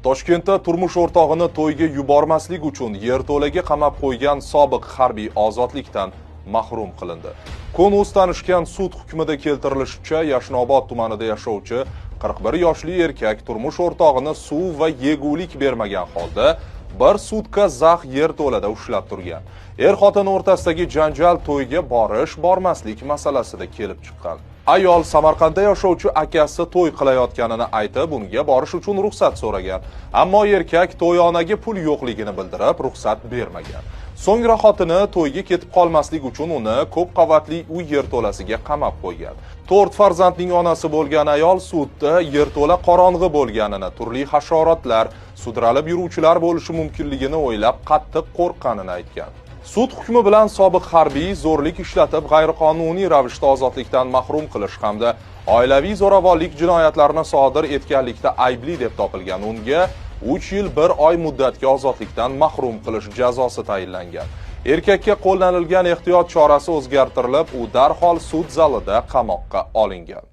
Toshkentda turmush o'rtog'ini to'yga yubormaslik uchun yerto'laga qamab qo'ygan sobiq harbiy ozodlikdan mahrum qilindi. Kun.uz tanishgan sud hukmida keltirilishicha, Yashnobod tumanida yashovchi 41 yoshli erkak turmush o'rtog'ini suv va yegulik bermagan holda bir sutka zax yerto'lada ushlab turgan. Er-xotin o'rtasidagi janjal to'yga borish-bormaslik masalasida kelib chiqqan. Ayol Samarqandda yashovchi akasi to'y qilayotganini aytib, unga borish uchun ruxsat so'ragan. Ammo erkak to'yonaga pul yo'qligini bildirib, ruxsat bermagan. So'ngra xotini to'yga ketib qolmaslik uchun uni ko'p qavatli uy yerto'lasiga qamab qo'ygan. 4 farzandning onasi bo'lgan ayol sudda yerto'la qorong'i bo'lganini, turli hasharotlar, sudralib yuruvchilar bo'lishi mumkinligini o'ylab qattiq qo'rqqanini aytgan. Sud hukmi bilan sobiq harbiy zo'rlik ishlatib g'ayriqonuniy ravishda ozodlikdan mahrum qilish hamda oilaviy zo'ravonlik jinoyatlarini sodir etganlikda aybli deb topilgan unga 3 yil 1 oy muddatga ozodlikdan mahrum qilish jazosi tayinlangan. Erkakka qo'llanilgan ehtiyot chorasi o'zgartirilib, u darhol sud zalida qamoqqa olingan.